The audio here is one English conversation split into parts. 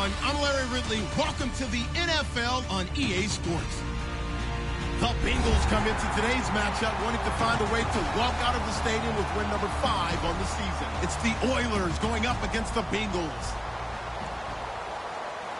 everyone. I'm Larry Ridley. Welcome to the NFL on EA Sports. The Bengals come into today's matchup wanting to find a way to walk out of the stadium with win number 5 on the season. It's the Oilers going up against the Bengals.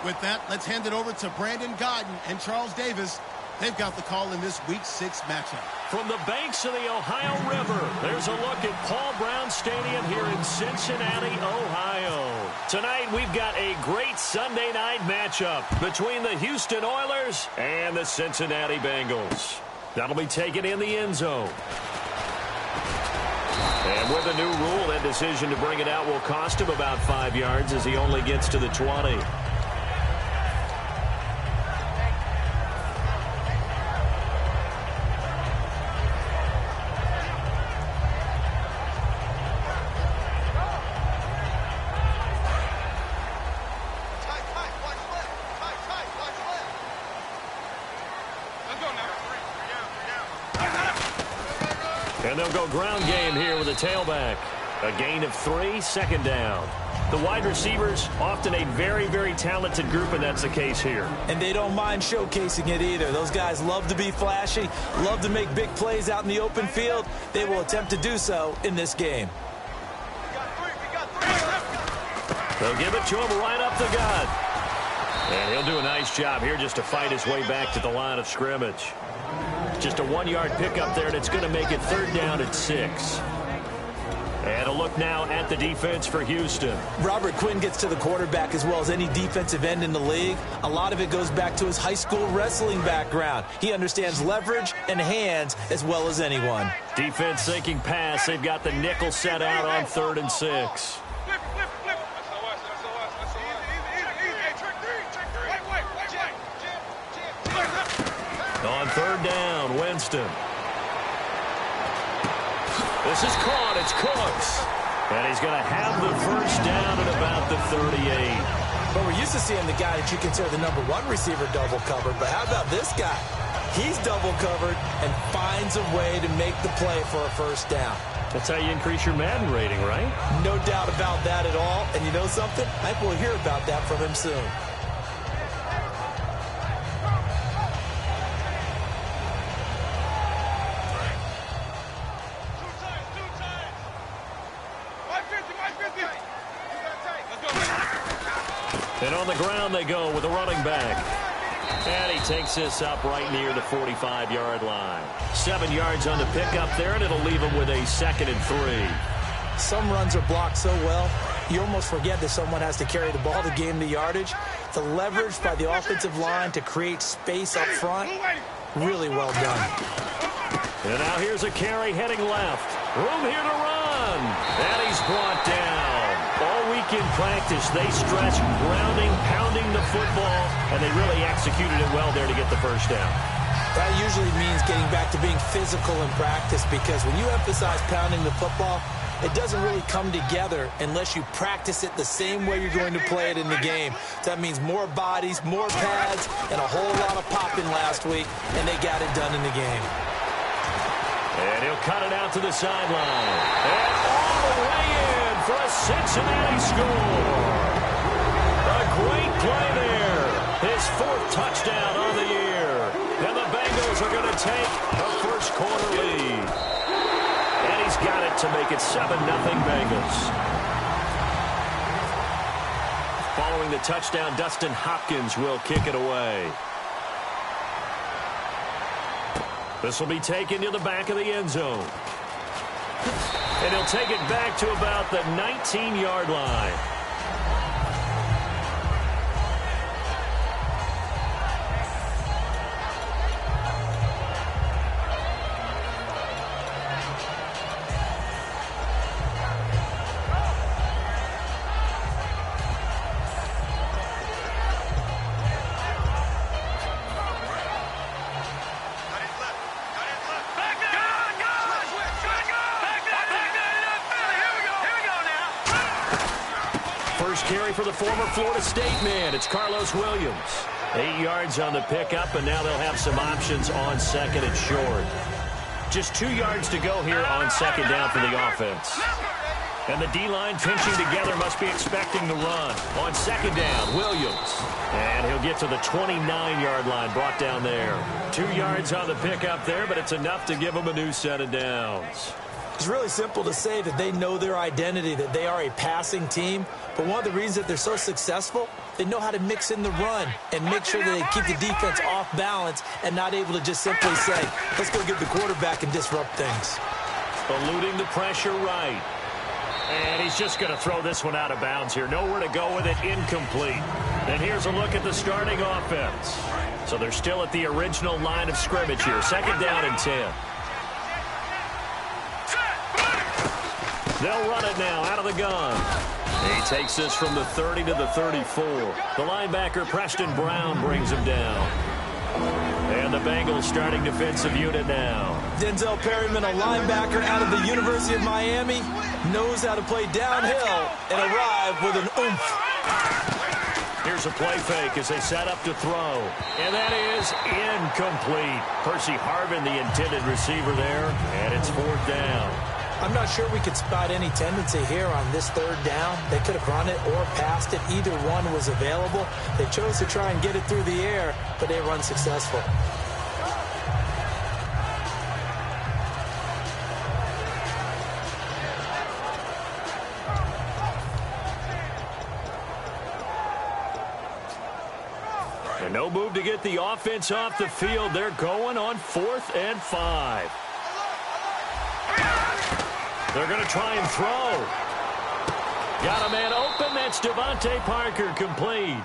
With that, let's hand it over to Brandon Godden and Charles Davis. They've got the call in this Week 6 matchup. From the banks of the Ohio River, there's a look at Paul Brown Stadium here in Cincinnati, Ohio. Tonight, we've got a great Sunday night matchup between the Houston Oilers and the Cincinnati Bengals. That'll be taken in the end zone. And with a new rule, that decision to bring it out will cost him about 5 yards as he only gets to the 20. And they'll go ground game here with a tailback. A gain of 3, second down. The wide receivers, often a very, very talented group, and that's the case here. And they don't mind showcasing it either. Those guys love to be flashy, love to make big plays out in the open field. They will attempt to do so in this game. They'll give it to him right up the gut. And he'll do a nice job here just to fight his way back to the line of scrimmage. Just a 1-yard pickup there, and it's going to make it third down at 6. And a look now at the defense for Houston. Robert Quinn gets to the quarterback as well as any defensive end in the league. A lot of it goes back to his high school wrestling background. He understands leverage and hands as well as anyone. Defense thinking pass. They've got the nickel set out on 3rd and 6. On 3rd down, Winston. This is caught. It's Cooks. And he's going to have the first down at about the 38. But we're used to seeing the guy that you consider the #1 receiver double covered. But how about this guy? He's double covered and finds a way to make the play for a first down. That's how you increase your Madden rating, right? No doubt about that at all. And you know something? I think we'll hear about that from him soon. And on the ground they go with a running back. And he takes this up right near the 45-yard line. 7 yards on the pickup there, and it'll leave him with a 2nd and 3. Some runs are blocked so well, you almost forget that someone has to carry the ball to gain the yardage. The leverage by the offensive line to create space up front, really well done. And now here's a carry heading left. Room here to run. And he's brought down. All week in practice, they stress grounding, pounding the football, and they really executed it well there to get the first down. That usually means getting back to being physical in practice, because when you emphasize pounding the football, it doesn't really come together unless you practice it the same way you're going to play it in the game. That means more bodies, more pads, and a whole lot of popping last week, and they got it done in the game. And he'll cut it out to the sideline. And all the way in for a Cincinnati score. A great play there. His 4th touchdown on the year. And the Bengals are going to take a first-quarter lead. And he's got it to make it 7-0 Bengals. Following the touchdown, Dustin Hopkins will kick it away. This will be taken to the back of the end zone. And he'll take it back to about the 19-yard line. Carry for the former Florida State man. It's Carlos Williams. 8 yards on the pickup, and now they'll have some options on 2nd and short. Just 2 yards to go here on 2nd down for the offense. And the D-line pinching together must be expecting the run. On second down, Williams. And he'll get to the 29-yard line, brought down there. 2 yards on the pickup there, but it's enough to give him a new set of downs. It's really simple to say that they know their identity, that they are a passing team. But one of the reasons that they're so successful, they know how to mix in the run and make sure that they keep the defense off balance and not able to just simply say, let's go get the quarterback and disrupt things. Eluding the pressure right. And he's just going to throw this one out of bounds here. Nowhere to go with it, incomplete. And here's a look at the starting offense. So they're still at the original line of scrimmage here. Second down and 10. They'll run it now out of the gun. He takes this from the 30 to the 34. The linebacker, Preston Brown, brings him down. And the Bengals starting defensive unit now. Denzel Perryman, a linebacker out of the University of Miami, knows how to play downhill and arrive with an oomph. Here's a play fake as they set up to throw. And that is incomplete. Percy Harvin, the intended receiver there, and it's 4th down. I'm not sure we could spot any tendency here on this 3rd down. They could have run it or passed it. Either one was available. They chose to try and get it through the air, but they were unsuccessful. And no move to get the offense off the field. They're going on 4th and 5. They're going to try and throw. Got a man open. That's Devontae Parker, complete.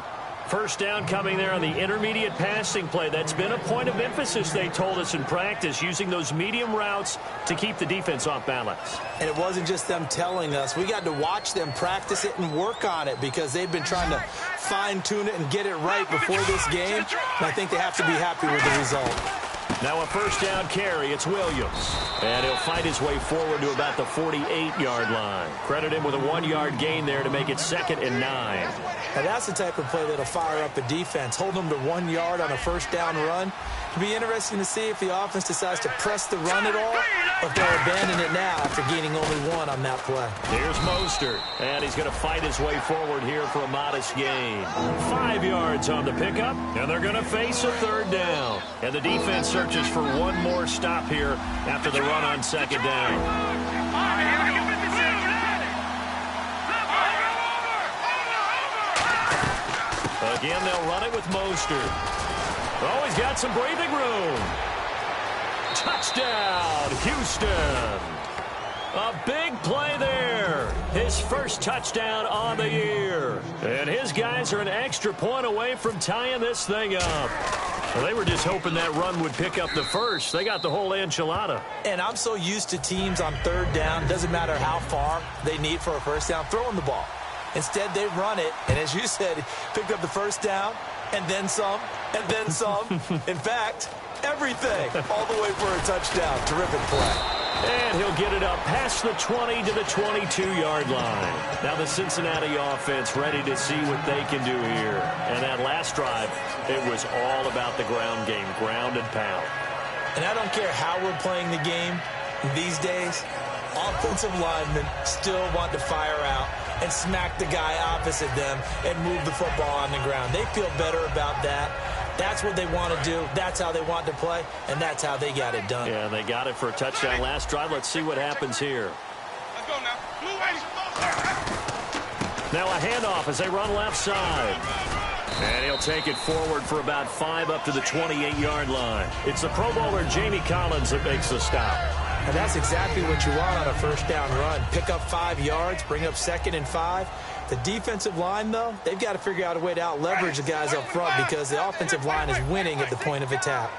First down coming there on the intermediate passing play. That's been a point of emphasis, they told us in practice, using those medium routes to keep the defense off balance. And it wasn't just them telling us. We got to watch them practice it and work on it because they've been trying to fine-tune it and get it right before this game. And I think they have to be happy with the result. Now a first down carry. It's Williams. And he'll fight his way forward to about the 48-yard line. Credit him with a 1-yard gain there to make it 2nd and 9. Now that's the type of play that'll fire up a defense. Hold them to 1 yard on a first down run. It'll be interesting to see if the offense decides to press the run at all or if they'll abandon it now after gaining only 1 on that play. Here's Mostert. And he's going to fight his way forward here for a modest gain. 5 yards on the pickup. And they're going to face a 3rd down. And the defense searches for one more stop here after the run on 2nd down. Again, they'll run it with Mostert. Oh, he's got some breathing room. Touchdown, Houston. A big play there. His first touchdown on the year. And his guys are an extra point away from tying this thing up. Well, they were just hoping that run would pick up the first. They got the whole enchilada. And I'm so used to teams on 3rd down, doesn't matter how far they need for a first down, throwing the ball. Instead, they run it, and as you said, picked up the first down, and then some, and then some. In fact, everything, all the way for a touchdown. Terrific play. And he'll get it up past the 20 to the 22-yard line. Now the Cincinnati offense ready to see what they can do here. And that last drive, it was all about the ground game, ground and pound. And I don't care how we're playing the game these days, offensive linemen still want to fire out and smack the guy opposite them and move the football on the ground. They feel better about that. That's what they want to do. That's how they want to play, and that's how they got it done. Yeah, they got it for a touchdown last drive. Let's see what happens here. Let's go now. Now a handoff as they run left side. And he'll take it forward for about 5 up to the 28-yard line. It's the Pro Bowler Jamie Collins that makes the stop. And that's exactly what you want on a first down run. Pick up 5 yards, bring up 2nd and 5. The defensive line, though, they've got to figure out a way to out-leverage the guys up front because the offensive line is winning at the point of attack.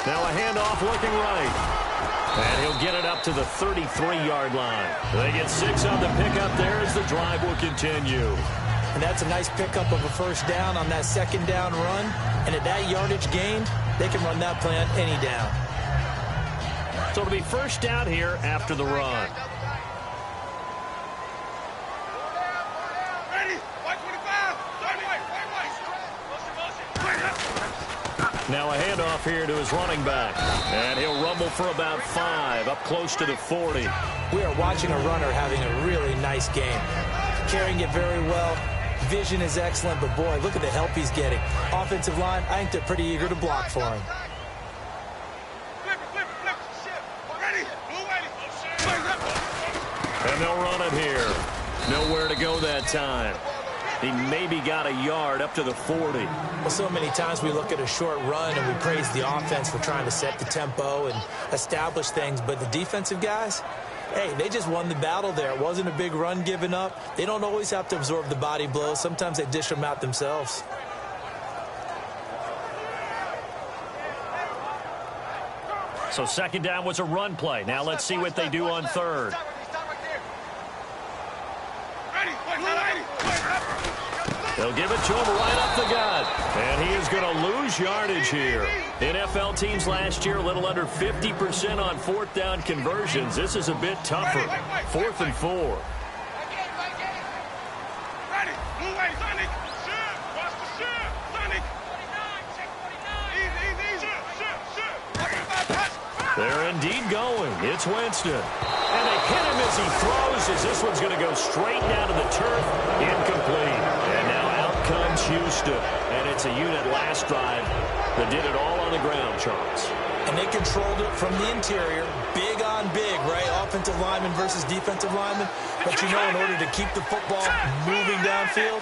Now a handoff looking right. And he'll get it up to the 33-yard line. They get 6 on the pickup there as the drive will continue. And that's a nice pickup of a first down on that 2nd down run. And at that yardage gained, they can run that play on any down. So it'll be first down here after the run. Now a handoff here to his running back. And he'll rumble for about 5, up close to the 40. We are watching a runner having a really nice game. Carrying it very well. Vision is excellent, but boy, look at the help he's getting. Offensive line, I think they're pretty eager to block for him. And they'll run it here. Nowhere to go that time. He maybe got a yard up to the 40. Well, so many times we look at a short run and we praise the offense for trying to set the tempo and establish things, but the defensive guys, hey, they just won the battle there. It wasn't a big run given up. They don't always have to absorb the body blows. Sometimes they dish them out themselves. So second down was a run play. Now let's see what they do on third. They'll give it to him right up the gut. And he is going to lose yardage here. NFL teams last year a little under 50% on fourth down conversions. This is a bit tougher. 4th and 4. They're indeed going. It's Winston. And they hit him as he throws, as this one's going to go straight down to the turf. Incomplete. And now out comes Houston. And it's a unit last drive that did it all on the ground, Charles. And they controlled it from the interior. Big on big, right? Offensive lineman versus defensive lineman. But you know, in order to keep the football moving downfield,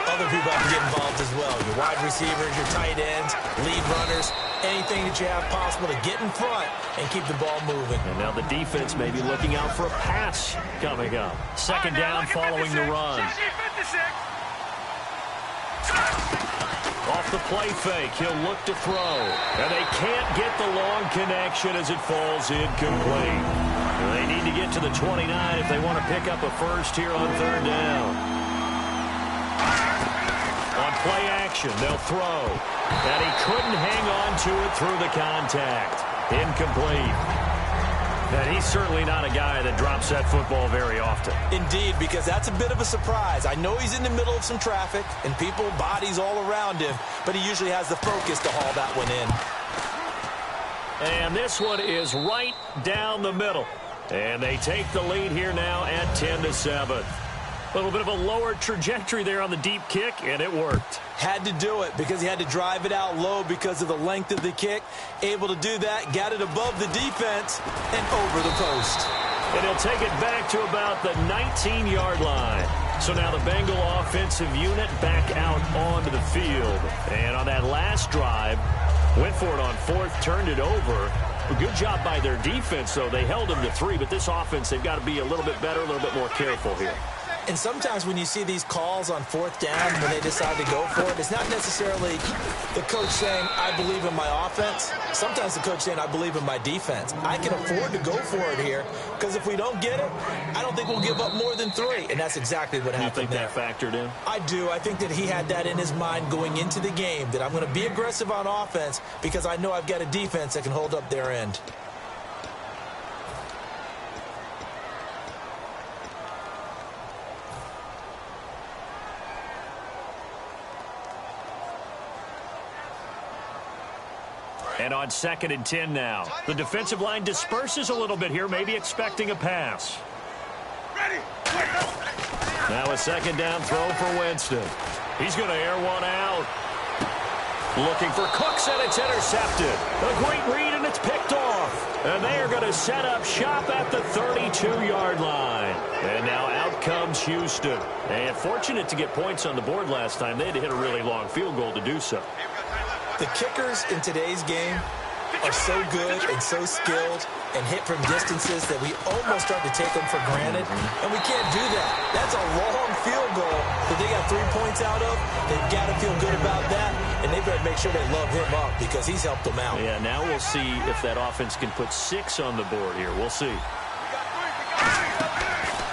other people have to get involved as well. Your wide receivers, your tight ends, lead runners, anything that you have possible to get in front and keep the ball moving. And now the defense may be looking out for a pass coming up. Second down following the run. Off the play fake, he'll look to throw. And they can't get the long connection as it falls incomplete. They need to get to the 29 if they want to pick up a first here on third down. On play action, they'll throw. And he couldn't hang on to it through the contact. Incomplete. And he's certainly not a guy that drops that football very often. Indeed, because that's a bit of a surprise. I know he's in the middle of some traffic and people, bodies all around him, but he usually has the focus to haul that one in. And this one is right down the middle. And they take the lead here now at 10-7. A little bit of a lower trajectory there on the deep kick, and it worked. Had to do it because he had to drive it out low because of the length of the kick. Able to do that, got it above the defense, and over the post. And he'll take it back to about the 19-yard line. So now the Bengal offensive unit back out onto the field. And on that last drive, went for it on fourth, turned it over. A good job by their defense, though. They held them to 3, but this offense, they've got to be a little bit better, a little bit more careful here. And sometimes when you see these calls on fourth down, when they decide to go for it, it's not necessarily the coach saying, I believe in my offense. Sometimes the coach saying, I believe in my defense. I can afford to go for it here because if we don't get it, I don't think we'll give up more than 3. And that's exactly what happened there. You think that factored in? I do. I think that he had that in his mind going into the game, that I'm going to be aggressive on offense because I know I've got a defense that can hold up their end. And on 2nd and 10 now. The defensive line disperses a little bit here, maybe expecting a pass. Now a second down throw for Winston. He's going to air one out. Looking for Cooks, and it's intercepted. A great read, and it's picked off. And they are going to set up shop at the 32-yard line. And now out comes Houston. And fortunate to get points on the board last time. They had to hit a really long field goal to do so. The kickers in today's game are so good and so skilled and hit from distances that we almost start to take them for granted, and we can't do that. That's a long field goal that they got 3 points out of. They've got to feel good about that, and they better make sure they love him up because he's helped them out. Yeah, now we'll see if that offense can put 6 on the board here. We'll see.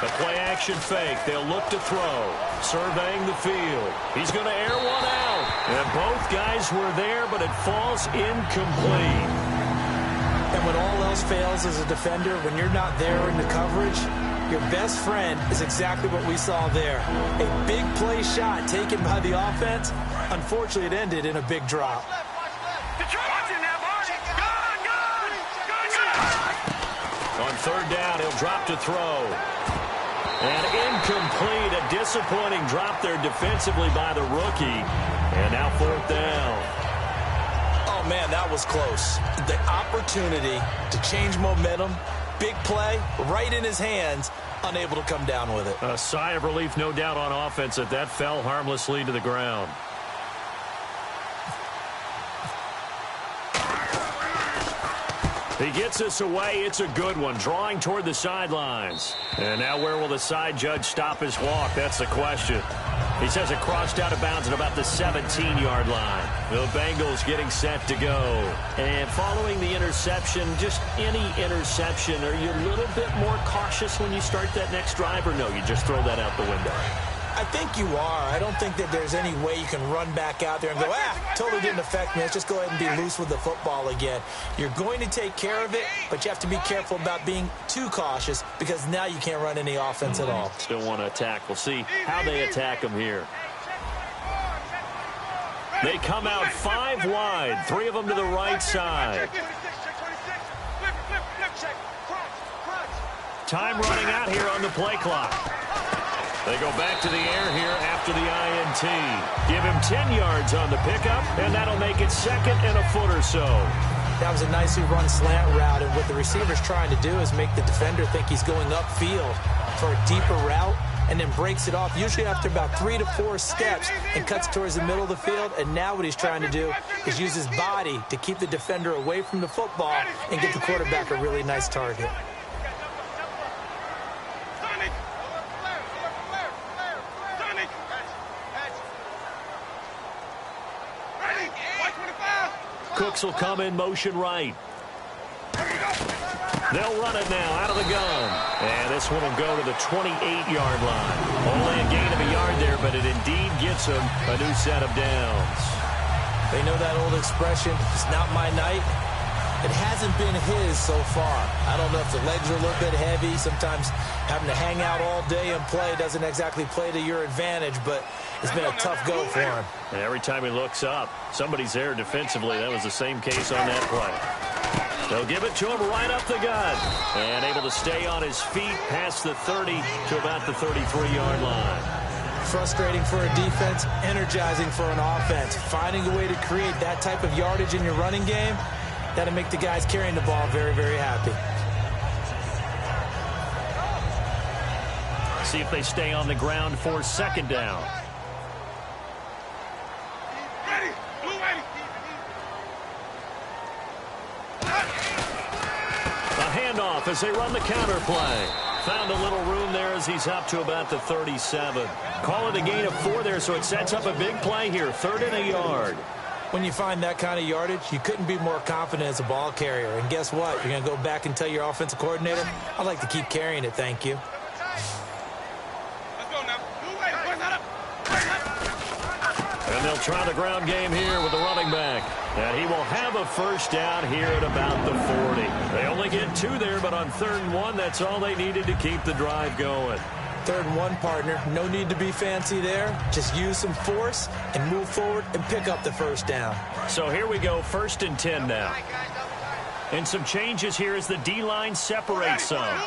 The play action fake. They'll look to throw. Surveying the field. He's going to air one out. And both guys were there, but it falls incomplete. And when all else fails as a defender, when you're not there in the coverage, your best friend is exactly what we saw there. A big play shot taken by the offense. Unfortunately, it ended in a big drop. down. He'll drop to throw. And incomplete. A disappointing drop there defensively by the rookie. And now 4th down. Oh, man, that was close. The opportunity to change momentum, big play, right in his hands, unable to come down with it. A sigh of relief, no doubt, on offense that fell harmlessly to the ground. He gets us away. It's a good one. Drawing toward the sidelines. And now where will the side judge stop his walk? That's the question. He says it crossed out of bounds at about the 17-yard line. The Bengals getting set to go. And following the interception, just any interception, are you a little bit more cautious when you start that next drive, or no, you just throw that out the window? I think you are. I don't think that there's any way you can run back out there and go, totally didn't affect me. Let's just go ahead and be loose with the football again. You're going to take care of it, but you have to be careful about being too cautious because now you can't run any offense at all. Still want to attack. We'll see how they attack him here. They come out 5 wide, 3 of them to the right side. Time running out here on the play clock. They go back to the air here after the INT. Give him 10 yards on the pickup, and that'll make it 2nd and a foot or so. That was a nicely run slant route, and what the receiver's trying to do is make the defender think he's going upfield for a deeper route, and then breaks it off, usually after about 3 to 4 steps, and cuts towards the middle of the field. And now what he's trying to do is use his body to keep the defender away from the football and get the quarterback a really nice target. Cooks will come in motion right. They'll run it now out of the gun. And this one will go to the 28-yard line. Only a gain of a yard there, but it indeed gets them a new set of downs. They know that old expression, it's not my night. It hasn't been his so far. I don't know if the legs are a little bit heavy. Sometimes having to hang out all day and play doesn't exactly play to your advantage, but it's been a tough go for him. And every time he looks up, somebody's there defensively. That was the same case on that play. They'll give it to him right up the gut. And able to stay on his feet past the 30 to about the 33-yard line. Frustrating for a defense, energizing for an offense. Finding a way to create that type of yardage in your running game, that'll make the guys carrying the ball very, very happy. See if they stay on the ground for 2nd down. A handoff as they run the counter play. Found a little room there as he's up to about the 37. Call it a gain of 4 there, so it sets up a big play here. 3rd and a yard. When you find that kind of yardage, you couldn't be more confident as a ball carrier. And guess what? You're going to go back and tell your offensive coordinator, I'd like to keep carrying it, thank you. And they'll try the ground game here with the running back. And he will have a 1st down here at about the 40. They only get 2 there, but on 3rd and 1, that's all they needed to keep the drive going. 3rd and 1, partner. No need to be fancy there. Just use some force and move forward and pick up the 1st down. So here we go, 1st and 10 now. And some changes here as the D-line separates some.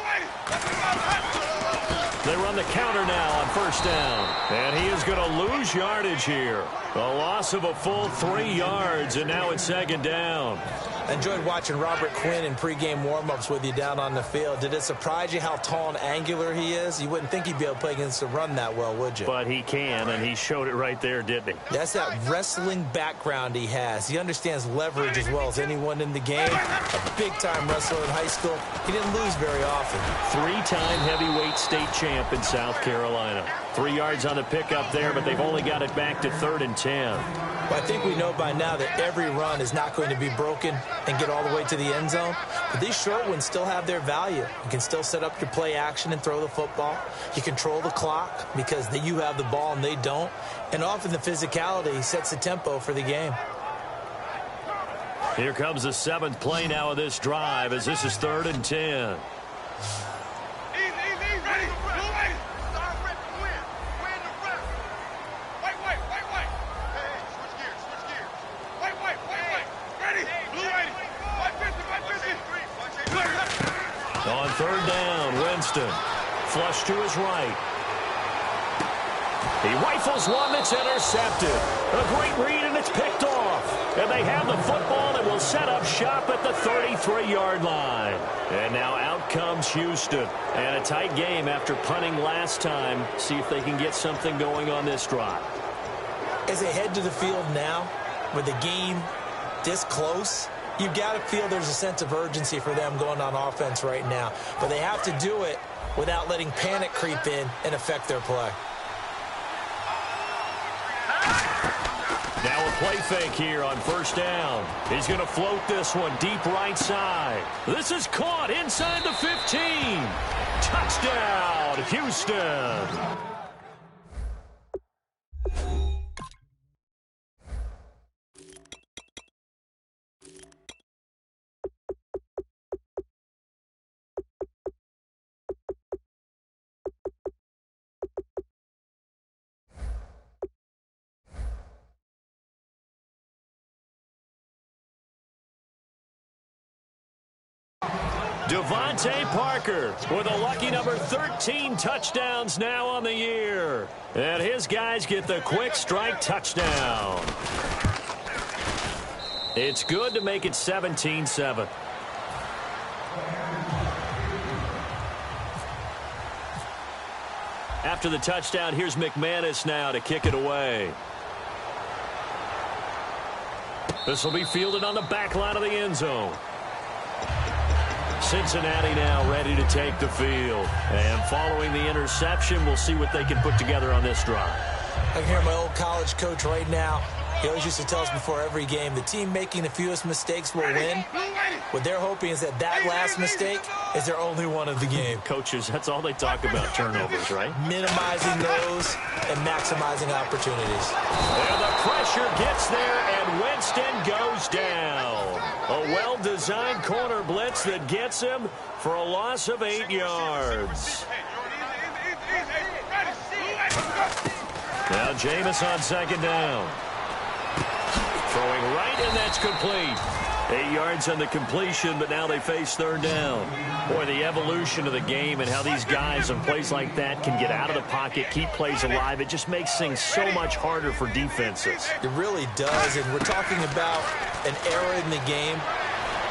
They run the counter now on 1st down. And he is going to lose yardage here. A loss of a full 3 yards, and now it's 2nd down. I enjoyed watching Robert Quinn in pregame warm-ups with you down on the field. Did it surprise you how tall and angular he is? You wouldn't think he'd be able to play against the run that well, would you? But he can, and he showed it right there, didn't he? That's that wrestling background he has. He understands leverage as well as anyone in the game. A big-time wrestler in high school. He didn't lose very often. 3-time heavyweight state champ in South Carolina. 3 yards on the pickup there, but they've only got it back to 3rd and 10. Well, I think we know by now that every run is not going to be broken and get all the way to the end zone. But these short ones still have their value. You can still set up your play action and throw the football. You control the clock because you have the ball and they don't. And often the physicality sets the tempo for the game. Here comes the 7th play now of this drive as this is 3rd and 10. On third down. Winston. Flush to his right. He rifles one that's intercepted. A great read, and it's picked off. And they have the football and will set up shop at the 33-yard line. And now out comes Houston. And a tight game after punting last time. See if they can get something going on this drive. As they head to the field now, with the game this close, you've got to feel there's a sense of urgency for them going on offense right now. But they have to do it without letting panic creep in and affect their play. Now a play fake here on first down. He's going to float this one deep right side. This is caught inside the 15. Touchdown, Houston. Devontae Parker with a lucky number 13 touchdowns now on the year. And his guys get the quick strike touchdown. It's good to make it 17-7. After the touchdown, here's McManus now to kick it away. This will be fielded on the back line of the end zone. Cincinnati now ready to take the field. And following the interception, we'll see what they can put together on this drive. I can hear my old college coach right now. He always used to tell us before every game, the team making the fewest mistakes will win. What they're hoping is that last mistake is their only one of the game. Coaches, that's all they talk about, turnovers, right? Minimizing those and maximizing opportunities. And the pressure gets there, and Winston goes down. A well-designed corner blitz that gets him for a loss of 8 yards. Now Jameis on second down. Throwing right, and that's complete. 8 yards on the completion, but now they face third down. Boy, the evolution of the game and how these guys on plays like that can get out of the pocket, keep plays alive, it just makes things so much harder for defenses. It really does, and we're talking about an era in the game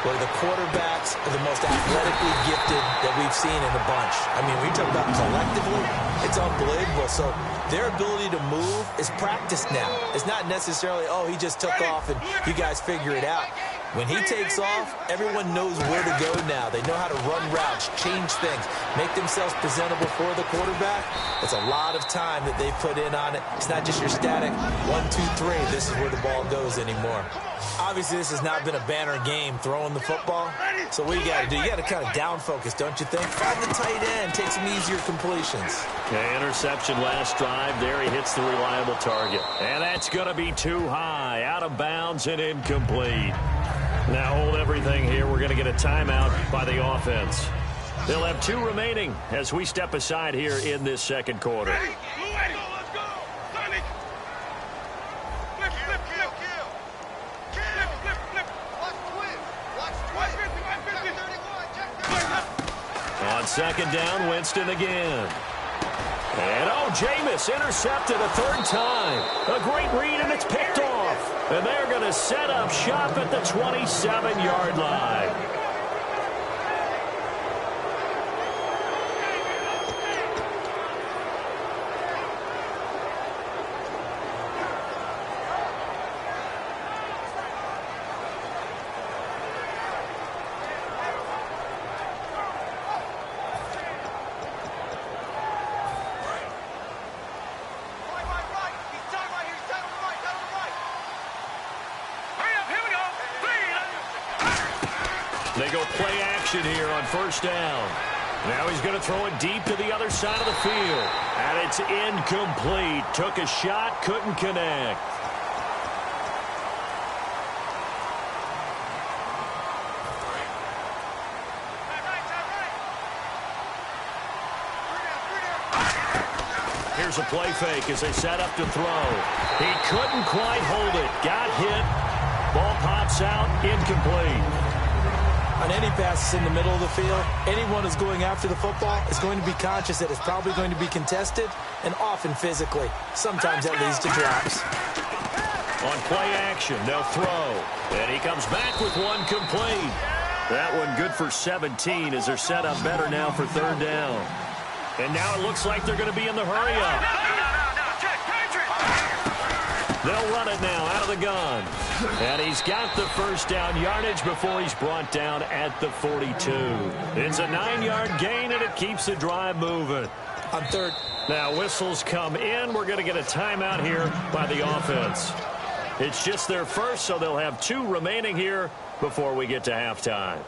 where the quarterbacks are the most athletically gifted that we've seen in a bunch. I mean, when you talk about collectively, it's unbelievable. So their ability to move is practiced now. It's not necessarily, oh, he just took off and you guys figure it out. When he takes off, everyone knows where to go now. They know how to run routes, change things, make themselves presentable for the quarterback. It's a lot of time that they put in on it. It's not just your static 1, 2, 3. This is where the ball goes anymore. Obviously, this has not been a banner game throwing the football. So what you got to do? You got to kind of down focus, don't you think? Find the tight end, take some easier completions. Okay, interception last drive. There he hits the reliable target. And that's going to be too high. Out of bounds and incomplete. Now hold everything here. We're going to get a timeout by the offense. They'll have 2 remaining as we step aside here in this second quarter. On second down, Winston again. And, Jameis intercepted a third time. A great read, and it's picked off. And they're going to set up shop at the 27-yard line. They go play action here on first down. Now he's going to throw it deep to the other side of the field. And it's incomplete. Took a shot, couldn't connect. Here's a play fake as they set up to throw. He couldn't quite hold it. Got hit. Ball pops out. Incomplete. On any passes in the middle of the field, anyone who's going after the football is going to be conscious that it's probably going to be contested, and often physically. Sometimes that leads to drops. On play action, they'll throw. And he comes back with one complete. That one good for 17 as they're set up better now for third down. And now it looks like they're going to be in the hurry-up. They'll run it now out of the gun. And he's got the first down yardage before he's brought down at the 42. It's a 9-yard gain, and it keeps the drive moving. On third. Now whistles come in. We're going to get a timeout here by the offense. It's just their first, so they'll have 2 remaining here before we get to halftime.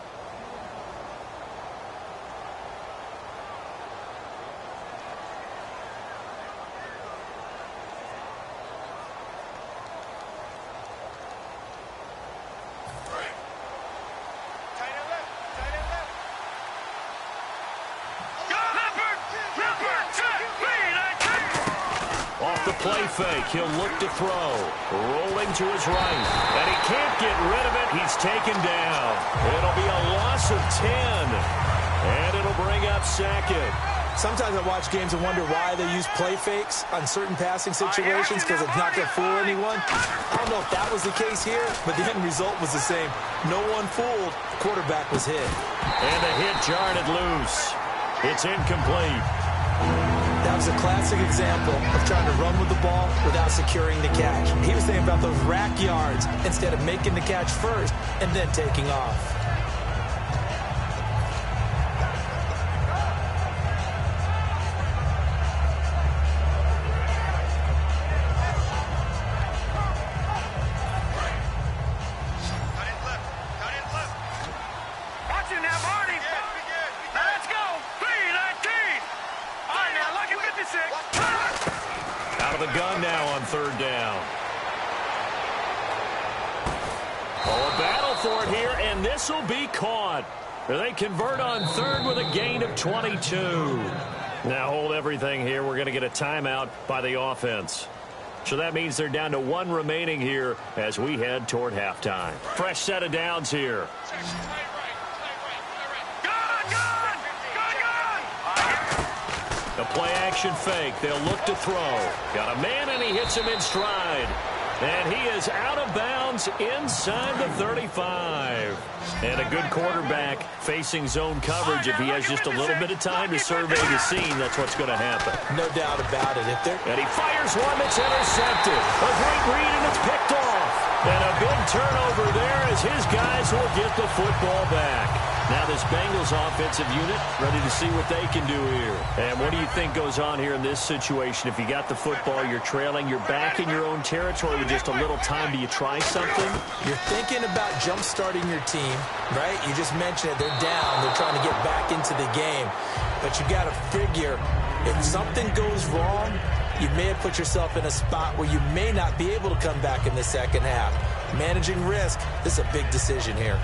Play fake. He'll look to throw. Rolling to his right. And he can't get rid of it. He's taken down. It'll be a loss of 10. And it'll bring up second. Sometimes I watch games and wonder why they use play fakes on certain passing situations because it's not going to fool anyone. I don't know if that was the case here, but the end result was the same. No one fooled. The quarterback was hit. And the hit jarred it loose. It's incomplete. That was a classic example of trying to run with the ball without securing the catch. He was thinking about those rack yards instead of making the catch first and then taking off. Third down. Oh, a battle for it here, and this will be caught. They convert on third with a gain of 22. Now hold everything here. We're going to get a timeout by the offense. So that means they're down to 1 remaining here as we head toward halftime. Fresh set of downs here. A play-action fake. They'll look to throw. Got a man, and he hits him in stride. And he is out of bounds inside the 35. And a good quarterback facing zone coverage. If he has just a little bit of time to survey the scene, that's what's going to happen. No doubt about it. And he fires one that's intercepted. A great read, and it's picked off. And a big turnover there as his guys will get the football back. Now this Bengals offensive unit ready to see what they can do here. And what do you think goes on here in this situation? If you got the football, you're trailing, you're back in your own territory with just a little time. Do you try something? You're thinking about jump-starting your team, right? You just mentioned it. They're down. They're trying to get back into the game. But you got to figure if something goes wrong, you may have put yourself in a spot where you may not be able to come back in the second half. Managing risk, this is a big decision here.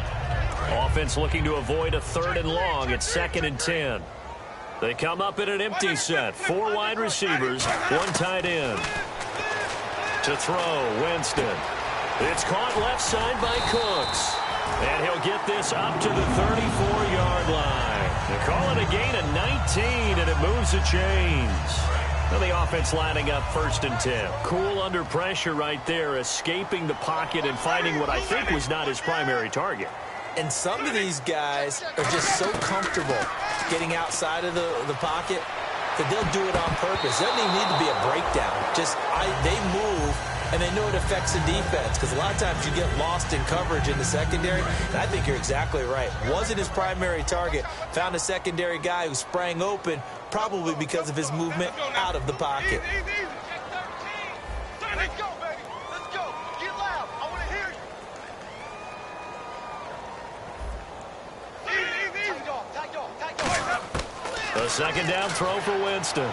Offense looking to avoid a 3rd and long. It's 2nd and 10. They come up in an empty set. 4 wide receivers, 1 tight end. To throw, Winston. It's caught left side by Cooks. And he'll get this up to the 34-yard line. They call it a gain of 19, and it moves the chains. Now the offense lining up 1st and 10. Cool under pressure right there, escaping the pocket and finding what I think was not his primary target. And some of these guys are just so comfortable getting outside of the pocket that they'll do it on purpose. Doesn't even need to be a breakdown. They move, and they know it affects the defense because a lot of times you get lost in coverage in the secondary. And I think you're exactly right. Wasn't his primary target. Found a secondary guy who sprang open, probably because of his movement out of the pocket. Let's go, baby. Let's go. Get loud. I want to hear you. A 2nd down throw for Winston.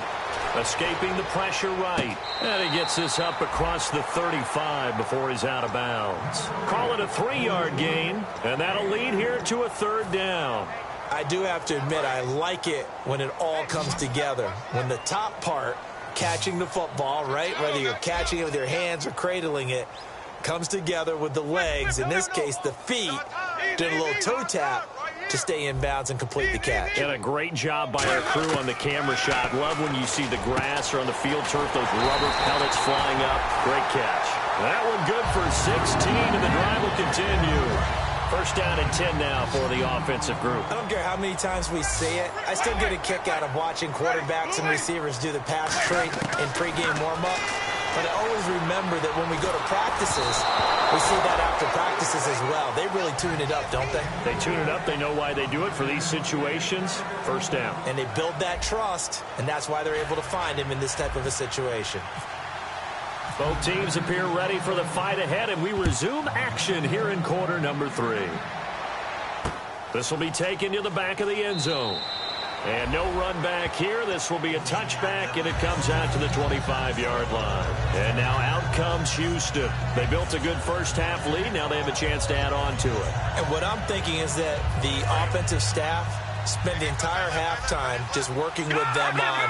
Escaping the pressure right. And he gets this up across the 35 before he's out of bounds. Call it a 3-yard gain, and that'll lead here to a 3rd down. I do have to admit, I like it when it all comes together. When the top part, catching the football, right, whether you're catching it with your hands or cradling it, comes together with the legs, in this case the feet, doing a little toe tap, to stay in bounds and complete the catch. And a great job by our crew on the camera shot. Love when you see the grass or on the field turf, those rubber pellets flying up. Great catch. That one good for 16, and the drive will continue. First down and 10 now for the offensive group. I don't care how many times we say it. I still get a kick out of watching quarterbacks and receivers do the pass trait in pregame warm-up. But I always remember that when we go to practices, we see that after practices as well. They really tune it up, don't they? They tune it up. They know why they do it for these situations. First down. And they build that trust, and that's why they're able to find him in this type of a situation. Both teams appear ready for the fight ahead, and we resume action here in quarter number 3. This will be taken to the back of the end zone. And no run back here. This will be a touchback, and it comes out to the 25-yard line. And now out comes Houston. They built a good first-half lead. Now they have a chance to add on to it. And what I'm thinking is that the offensive staff spent the entire halftime just working with them on,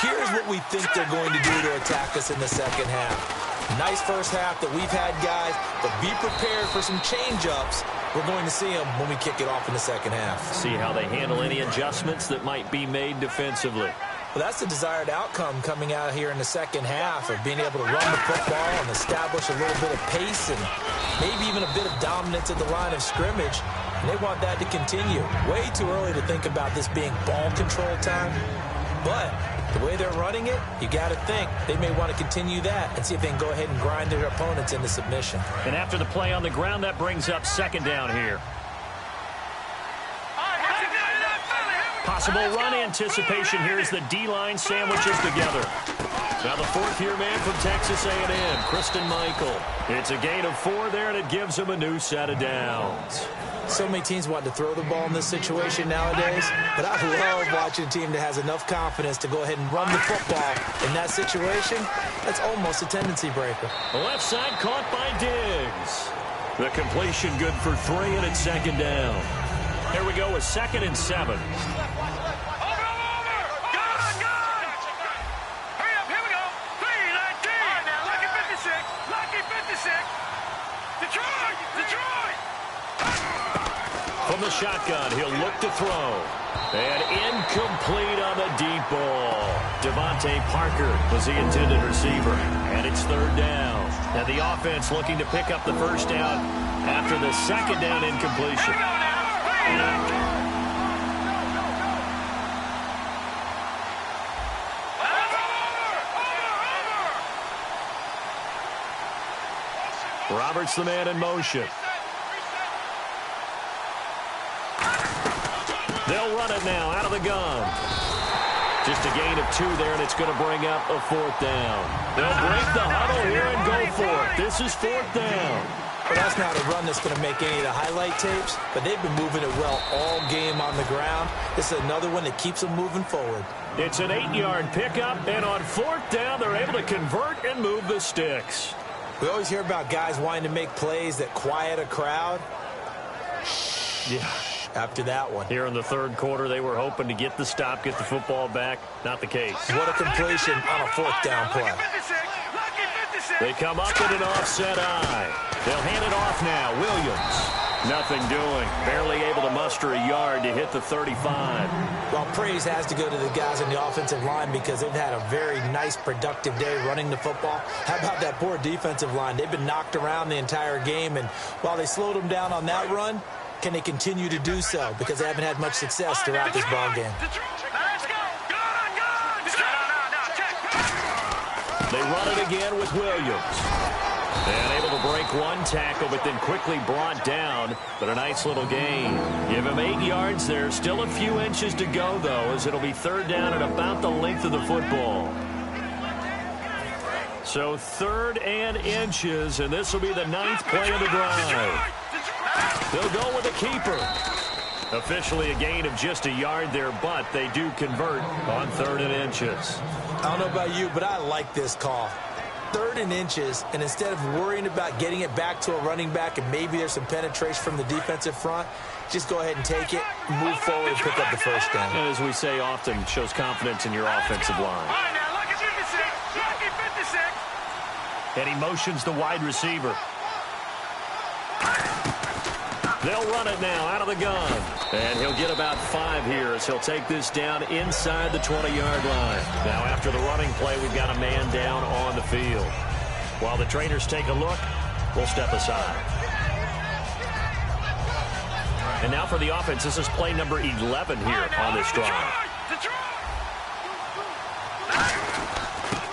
here's what we think they're going to do to attack us in the second half. Nice first half that we've had, guys, but be prepared for some change-ups. We're going to see them when we kick it off in the second half. See how they handle any adjustments that might be made defensively. Well, that's the desired outcome coming out here in the second half of being able to run the football and establish a little bit of pace and maybe even a bit of dominance at the line of scrimmage. And they want that to continue. Way too early to think about this being ball control time. But the way they're running it, you got to think they may want to continue that and see if they can go ahead and grind their opponents into submission. And after the play on the ground, that brings up second down here. Possible run anticipation here as the D-line sandwiches together. Now the fourth-year man from Texas A&M, Kristen Michael. It's a gain of 4 there, and it gives him a new set of downs. So many teams want to throw the ball in this situation nowadays, but I love watching a team that has enough confidence to go ahead and run the football. In that situation, that's almost a tendency breaker. The left side caught by Diggs. The completion good for 3, and it's second down. Here we go with 2nd and 7. From the shotgun, he'll look to throw. And incomplete on the deep ball. Devontae Parker was the intended receiver. And it's 3rd down. And the offense looking to pick up the first down after the 2nd down incompletion. Roberts the man in motion. They'll run it now out of the gun. Just a gain of 2 there, and it's going to bring up a 4th down. They'll break the huddle here and go for it. This is 4th down. Well, that's not a run that's going to make any of the highlight tapes, but they've been moving it well all game on the ground. This is another one that keeps them moving forward. It's an 8-yard pickup, and on 4th down, they're able to convert and move the sticks. We always hear about guys wanting to make plays that quiet a crowd. Yeah. After that one. Here in the 3rd quarter, they were hoping to get the stop, get the football back. Not the case. What a completion on a 4th down play. They come up with an offset eye. They'll hand it off now. Williams. Nothing doing. Barely able to muster a yard to hit the 35. Well, praise has to go to the guys on the offensive line because they've had a very nice, productive day running the football. How about that poor defensive line? They've been knocked around the entire game, and while they slowed them down on that run, can they continue to do so? Because they haven't had much success throughout this ball game. They run it again with Williams. And able to break one tackle, but then quickly brought down. But a nice little gain. Give him 8 yards there. Still a few inches to go, though, as it'll be 3rd down at about the length of the football. So 3rd and inches, and this will be the 9th play of the drive. They'll go with a keeper. Officially a gain of just a yard there, but they do convert on 3rd and inches. I don't know about you, but I like this call. 3rd and inches, and instead of worrying about getting it back to a running back and maybe there's some penetration from the defensive front, just go ahead and take it, move forward, and pick up the first down. And as we say often, shows confidence in your offensive line. And he motions the wide receiver. They'll run it now out of the gun. And he'll get about 5 here as he'll take this down inside the 20-yard line. Now after the running play, we've got a man down on the field. While the trainers take a look, we'll step aside. And now for the offense, this is play number 11 here on this drive.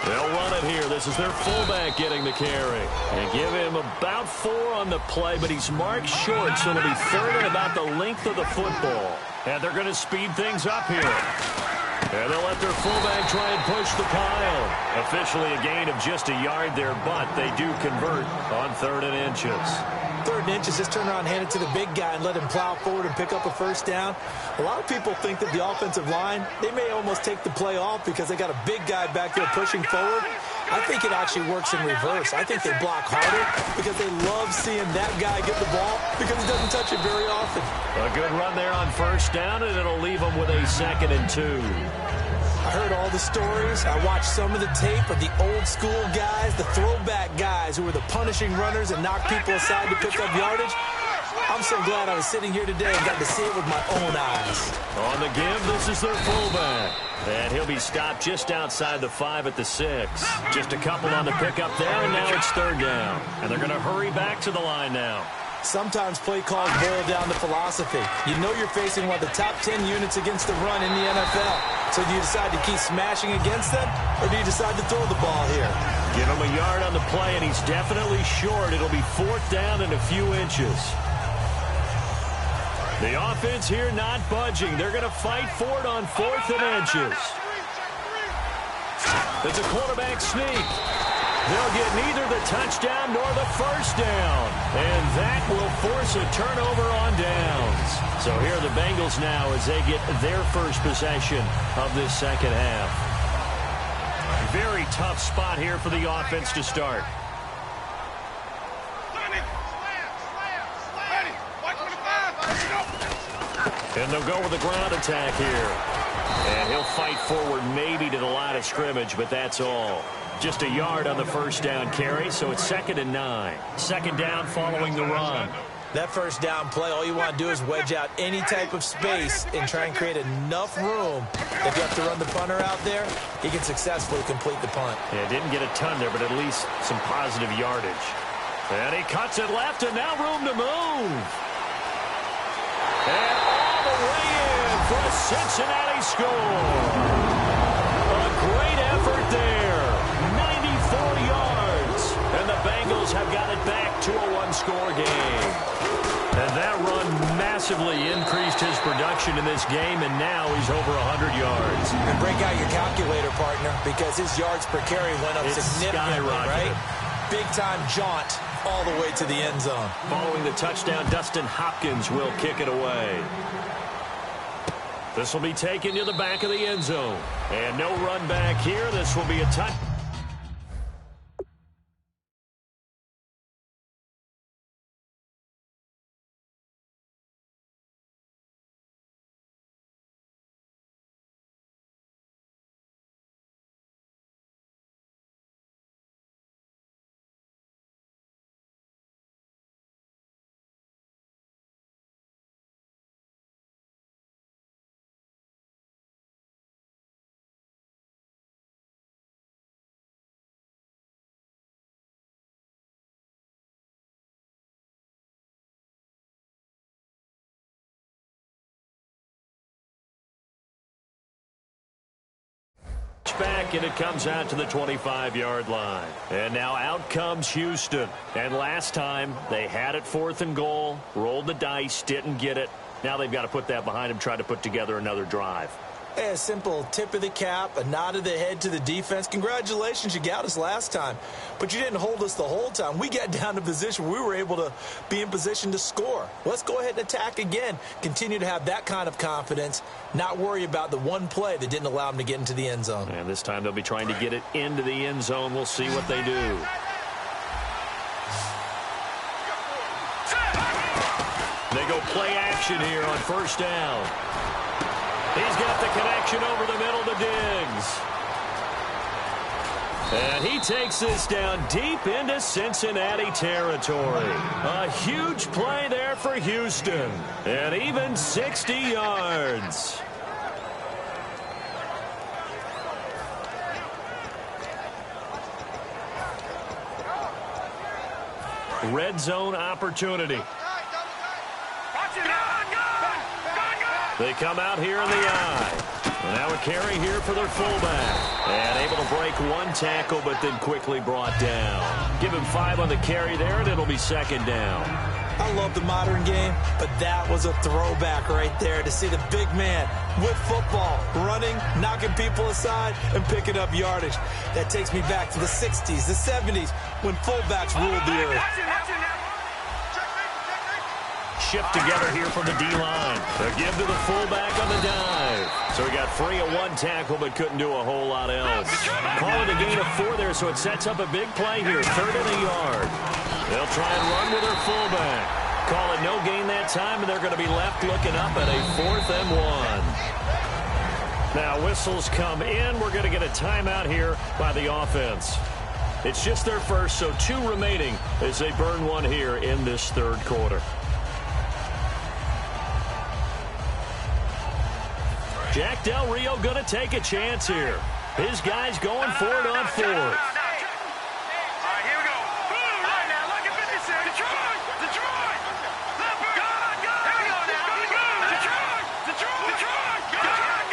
They'll run it here. This is their fullback getting the carry. And give him about 4 on the play, but he's marked short, so it'll be 3rd and about the length of the football. And they're going to speed things up here. And they'll let their fullback try and push the pile. Officially a gain of just a yard there, but they do convert on 3rd and inches. 3rd and inches, just turn around, hand it to the big guy, and let him plow forward and pick up a first down. A lot of people think that the offensive line, they may almost take the play off because they got a big guy back there pushing forward. I think it actually works in reverse. I think they block harder because they love seeing that guy get the ball because he doesn't touch it very often. A good run there on first down, and it'll leave them with a 2nd and 2. I heard all the stories. I watched some of the tape of the old school guys, the throwback guys who were the punishing runners and knocked people aside to pick up yardage. I'm so glad I was sitting here today and got to see it with my own eyes. On the give, this is their fullback. And he'll be stopped just outside the 5 at the 6. Just a couple on the pickup there, and now it's 3rd down. And they're going to hurry back to the line now. Sometimes play calls boil down to philosophy. You know you're facing one of the top 10 units against the run in the NFL. So do you decide to keep smashing against them, or do you decide to throw the ball here? Give him a yard on the play, and he's definitely short. It'll be 4th down and a few inches. The offense here not budging. They're going to fight for it on 4th and inches. It's a quarterback sneak. They'll get neither the touchdown nor the first down. And that will force a turnover on downs. So here are the Bengals now as they get their first possession of this second half. Very tough spot here for the offense to start. And they'll go with a ground attack here. And he'll fight forward maybe to the line of scrimmage, but that's all. Just a yard on the first down carry, so it's 2nd and 9. 2nd down following the run. That first down play, all you want to do is wedge out any type of space and try and create enough room. If you have to run the punter out there, he can successfully complete the punt. Yeah, didn't get a ton there, but at least some positive yardage. And he cuts it left, and now room to move. And all the way in for a Cincinnati score. A great effort there. 94 yards. And the Bengals have got it back to a one-score game. And that run massively increased his production in this game, and now he's over 100 yards. And break out your calculator, partner, because his yards per carry went up significantly, right? Big-time jaunt all the way to the end zone. Following the touchdown, Dustin Hopkins will kick it away. This will be taken to the back of the end zone. And no run back here. This will be a touch. Back, and it comes out to the 25-yard line. And now out comes Houston. And last time they had it 4th and goal, rolled the dice, didn't get it. Now they've got to put that behind them, try to put together another drive. A simple tip of the cap, a nod of the head to the defense. Congratulations, you got us last time. But you didn't hold us the whole time. We got down to position where we were able to be in position to score. Let's go ahead and attack again. Continue to have that kind of confidence, not worry about the one play that didn't allow them to get into the end zone. And this time they'll be trying to get it into the end zone. We'll see what they do. They go play action here on first down. He's got the connection over the middle to Diggs. And he takes this down deep into Cincinnati territory. A huge play there for Houston. And even 60 yards. Red zone opportunity. They come out here in the eye. And now a carry here for their fullback. And able to break one tackle, but then quickly brought down. Give him 5 on the carry there, and it'll be second down. I love the modern game, but that was a throwback right there to see the big man with football, running, knocking people aside, and picking up yardage. That takes me back to the 60s, the 70s, when fullbacks ruled the earth. Shift together here from the D-line. A give to the fullback on the dive. So he got free of one tackle, but couldn't do a whole lot else. Calling a gain of 4 there, so it sets up a big play here. 3rd and a yard. They'll try and run with their fullback. Call it no gain that time, and they're going to be left looking up at a 4th and 1. Now whistles come in. We're going to get a timeout here by the offense. It's just their first, so 2 remaining as they burn one here in this 3rd quarter. Jack Del Rio going to take a chance here. His guys going for it on 4th. All right, here we go. All right, now, look at 56. Detroit! Detroit! Leopard! God! Here we go now. Detroit! Detroit! God!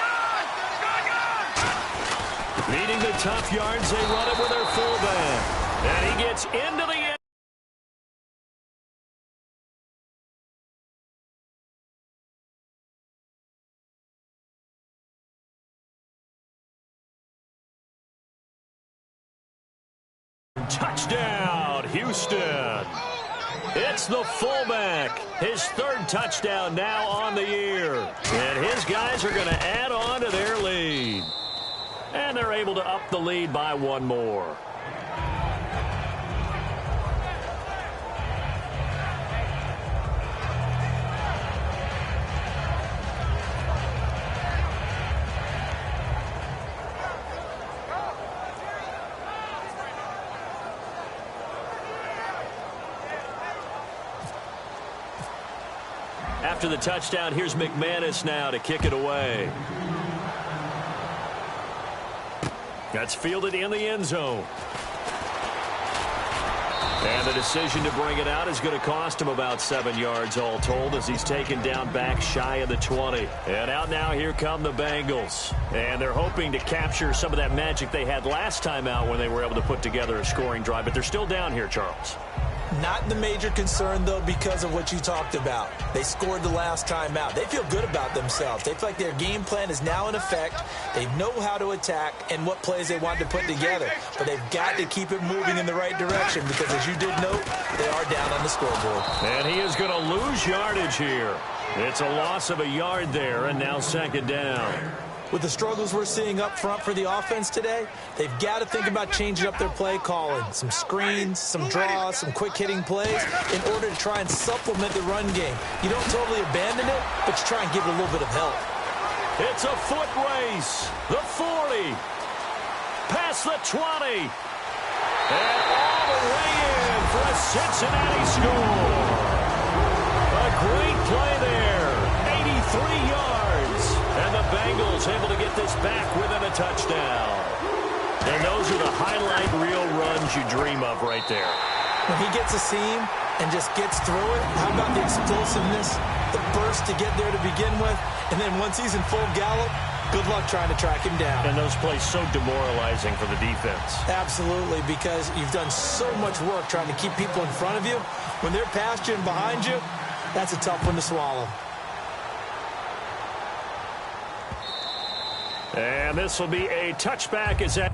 Needing the tough yards, they run it with their fullback. And he gets into the end. Touchdown, Houston. It's the fullback. His 3rd touchdown now on the year. And his guys are going to add on to their lead. And they're able to up the lead by 1 more. After the touchdown, here's McManus now to kick it away. That's fielded in the end zone. And the decision to bring it out is going to cost him about 7 yards all told as he's taken down back shy of the 20. And out now, here come the Bengals. And they're hoping to capture some of that magic they had last time out when they were able to put together a scoring drive. But they're still down here, Charles. Not the major concern, though, because of what you talked about. They scored the last time out. They feel good about themselves. They feel like their game plan is now in effect. They know how to attack and what plays they want to put together. But they've got to keep it moving in the right direction because, as you did note, they are down on the scoreboard. And he is going to lose yardage here. It's a loss of a yard there, and now 2nd down. With the struggles we're seeing up front for the offense today, they've got to think about changing up their play calling. Some screens, some draws, some quick-hitting plays in order to try and supplement the run game. You don't totally abandon it, but you try and give it a little bit of help. It's a foot race. The 40. Past the 20. And all the way in for a Cincinnati score. A great play there. 83 yards. And the Bengals able to get this back within a touchdown. And those are the highlight reel runs you dream of right there. When he gets a seam and just gets through it, how about the explosiveness, the burst to get there to begin with, and then once he's in full gallop, good luck trying to track him down. And those plays so demoralizing for the defense. Absolutely, because you've done so much work trying to keep people in front of you. When they're past you and behind you, that's a tough one to swallow. And this will be a touchback as that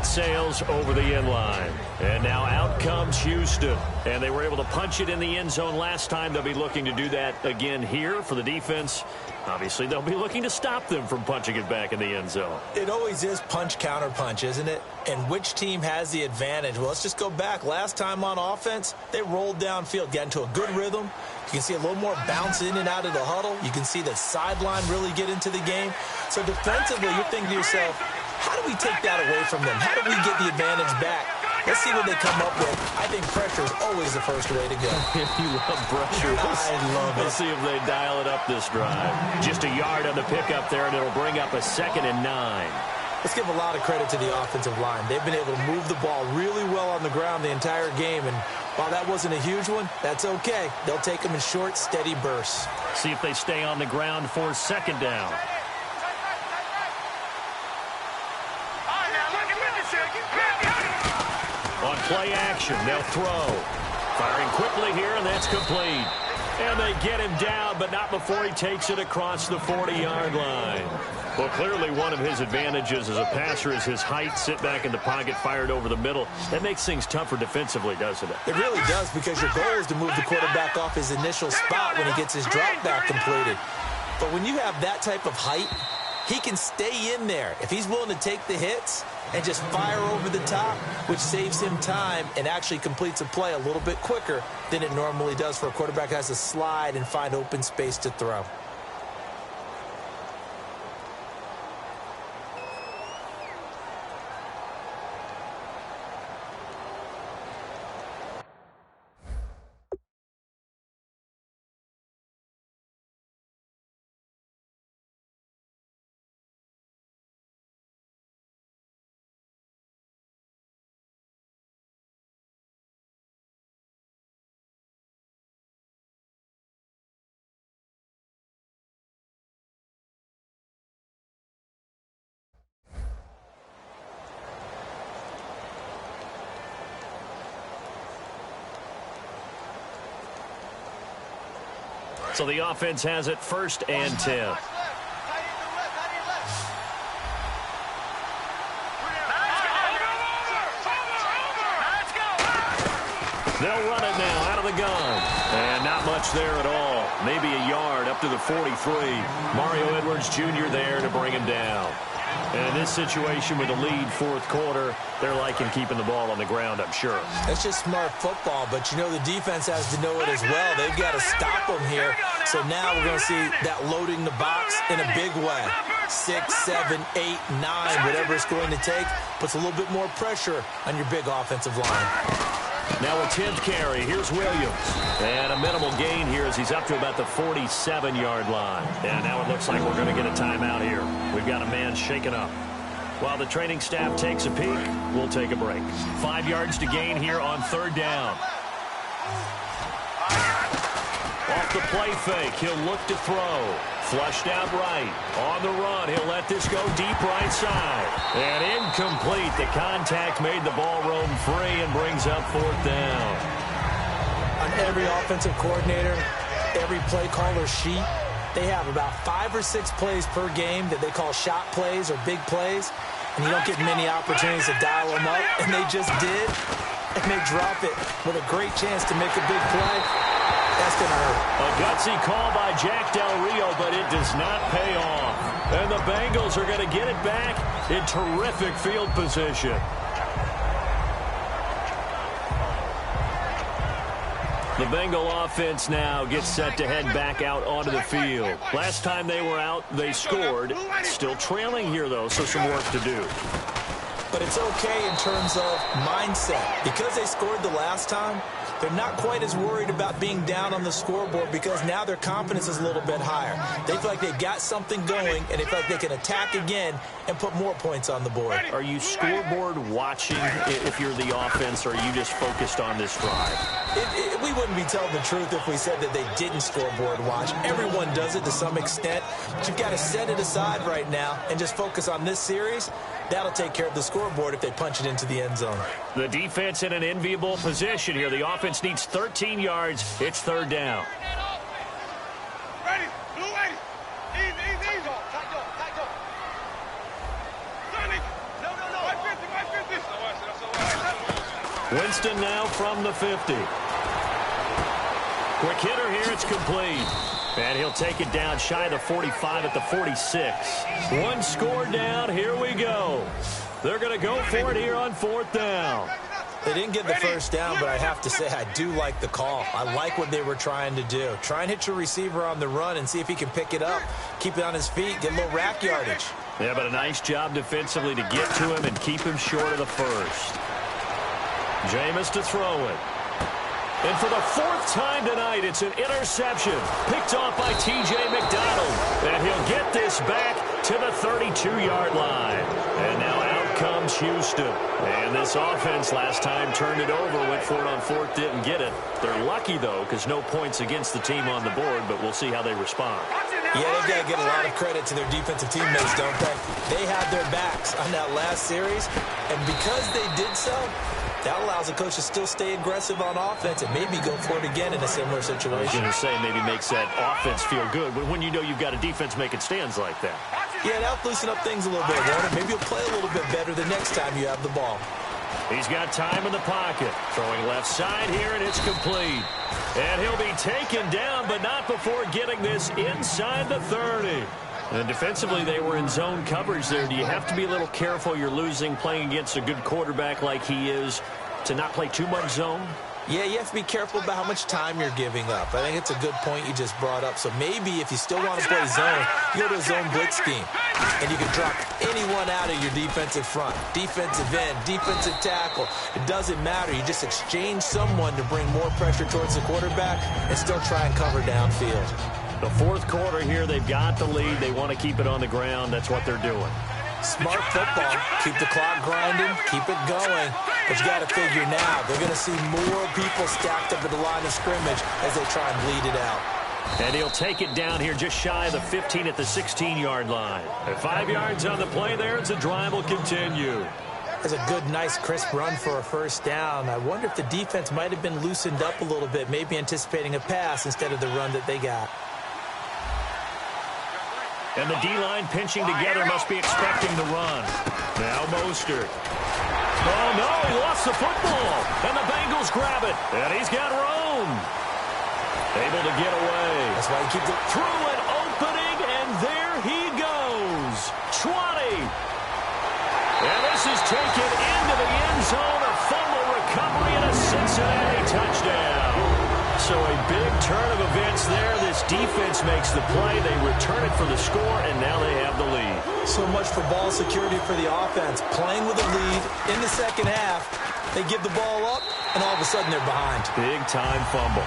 that sails over the end line. And now out comes Houston. And they were able to punch it in the end zone last time. They'll be looking to do that again here for the defense. Obviously, they'll be looking to stop them from punching it back in the end zone. It always is punch, counter punch, isn't it? And which team has the advantage? Well, let's just go back. Last time on offense, they rolled downfield, got into a good rhythm. You can see a little more bounce in and out of the huddle. You can see the sideline really get into the game. So defensively, you're thinking to yourself, how do we take that away from them? How do we get the advantage back? Let's see what they come up with. I think pressure is always the first way to go. You love pressure. I love it. Let's see if they dial it up this drive. Just a yard on the pickup there, and it'll bring up a 2nd and 9. Let's give a lot of credit to the offensive line. They've been able to move the ball really well on the ground the entire game, and while that wasn't a huge one, that's okay. They'll take them in short, steady bursts. See if they stay on the ground for 2nd down. On play action, they'll throw. Firing quickly here, and that's complete. And they get him down, but not before he takes it across the 40-yard line. Well, clearly one of his advantages as a passer is his height. Sit back in the pocket, fired over the middle. That makes things tougher defensively, doesn't it? It really does, because your goal is to move the quarterback off his initial spot when he gets his drop back completed. But when you have that type of height, he can stay in there if he's willing to take the hits and just fire over the top, which saves him time and actually completes a play a little bit quicker than it normally does for a quarterback that has to slide and find open space to throw. So the offense has it 1st and 10. They'll run it now out of the gun. And not much there at all. Maybe a yard up to the 43. Mario Edwards Jr. there to bring him down. And in this situation with the lead 4th quarter, they're liking keeping the ball on the ground, I'm sure. That's just smart football, but you know the defense has to know it as well. They've got to stop them here. So now we're going to see that loading the box in a big way. 6, 7, 8, 9, whatever it's going to take, puts a little bit more pressure on your big offensive line. Now a 10th carry. Here's Williams. And a minimal gain here as he's up to about the 47-yard line. And now it looks like we're going to get a timeout here. We've got a man shaken up. While the training staff takes a peek, we'll take a break. 5 yards to gain here on 3rd down. Off the play fake, he'll look to throw. Flushed out right. On the run, he'll let this go deep right side. And incomplete. The contact made the ball roam free and brings up 4th down. On every offensive coordinator, every play caller sheet, they have about 5 or 6 plays per game that they call shot plays or big plays. And you don't get many opportunities to dial them up. And they just did. And they drop it with a great chance to make a big play. That's going to hurt. A gutsy call by Jack Del Rio, but it does not pay off. And the Bengals are going to get it back in terrific field position. The Bengal offense now gets set to head back out onto the field. Last time they were out, they scored. Still trailing here, though, so some work to do. But it's okay in terms of mindset. Because they scored the last time, they're not quite as worried about being down on the scoreboard because now their confidence is a little bit higher. They feel like they've got something going, and they feel like they can attack again and put more points on the board. Are you scoreboard watching if you're the offense, or are you just focused on this drive? We wouldn't be telling the truth if we said that they didn't scoreboard watch. Everyone does it to some extent, but you've got to set it aside right now and just focus on this series. That'll take care of the scoreboard if they punch it into the end zone. The defense in an enviable position here. The offense needs 13 yards. It's 3rd down. Ready? Blue 80. Easy. Tight door. No. 550. Winston now from the 50. Quick hitter here, it's complete. And he'll take it down shy of the 45 at the 46. One score down, here we go. They're going to go for it here on 4th down. They didn't get the first down, but I have to say I do like the call. I like what they were trying to do. Try and hit your receiver on the run and see if he can pick it up, keep it on his feet, get a little rack yardage. Yeah, but a nice job defensively to get to him and keep him short of the first. Jameis to throw it. And for the 4th time tonight, it's an interception. Picked off by T.J. McDonald. And he'll get this back to the 32-yard line. And now out comes Houston. And this offense last time turned it over, went for it on 4th, didn't get it. They're lucky, though, because no points against the team on the board, but we'll see how they respond. Yeah, they've got to get a lot of credit to their defensive teammates, don't they? They had their backs on that last series, and because they did so, that allows the coach to still stay aggressive on offense and maybe go for it again in a similar situation. I was going to say maybe makes that offense feel good, but when you know you've got a defense making stands like that. Yeah, that'll loosen up things a little bit, won't it? Maybe you'll play a little bit better the next time you have the ball. He's got time in the pocket. Throwing left side here, and it's complete. And he'll be taken down, but not before getting this inside the 30. And defensively, they were in zone coverage there. Do you have to be a little careful? You're losing playing against a good quarterback like he is to not play too much zone? Yeah, you have to be careful about how much time you're giving up. I think it's a good point you just brought up. So maybe if you still want to play zone, you go to a zone blitz scheme. And you can drop anyone out of your defensive front. Defensive end, defensive tackle. It doesn't matter. You just exchange someone to bring more pressure towards the quarterback and still try and cover downfield. The 4th quarter here, they've got the lead. They want to keep it on the ground. That's what they're doing. Smart football. Keep the clock grinding. Keep it going. But you got to figure now, they're going to see more people stacked up at the line of scrimmage as they try and bleed it out. And he'll take it down here just shy of the 15 at the 16-yard line. At 5 yards on the play there, as the drive will continue. That's a good, nice, crisp run for a first down. I wonder if the defense might have been loosened up a little bit, maybe anticipating a pass instead of the run that they got. And the D-line pinching together must be expecting the run. Now Mostert. Oh, no, he lost the football. And the Bengals grab it. And he's got room. Able to get away. That's why you keep the... Through an opening, and there he goes. 20. And this is taken into the end zone. A fumble recovery and a Cincinnati touchdown. So a big turn of events there. This defense makes the play. They return it for the score, and now they have the lead. So much for ball security for the offense. Playing with a lead in the second half. They give the ball up, and all of a sudden they're behind. Big-time fumble.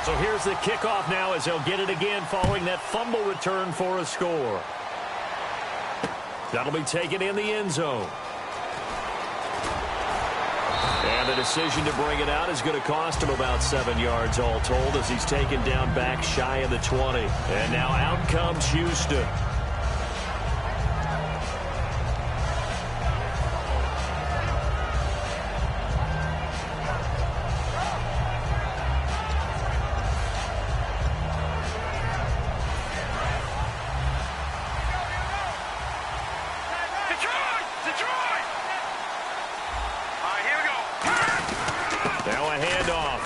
So here's the kickoff now as they'll get it again following that fumble return for a score. That'll be taken in the end zone. And the decision to bring it out is going to cost him about 7 yards all told as he's taken down back shy of the 20. And now out comes Houston.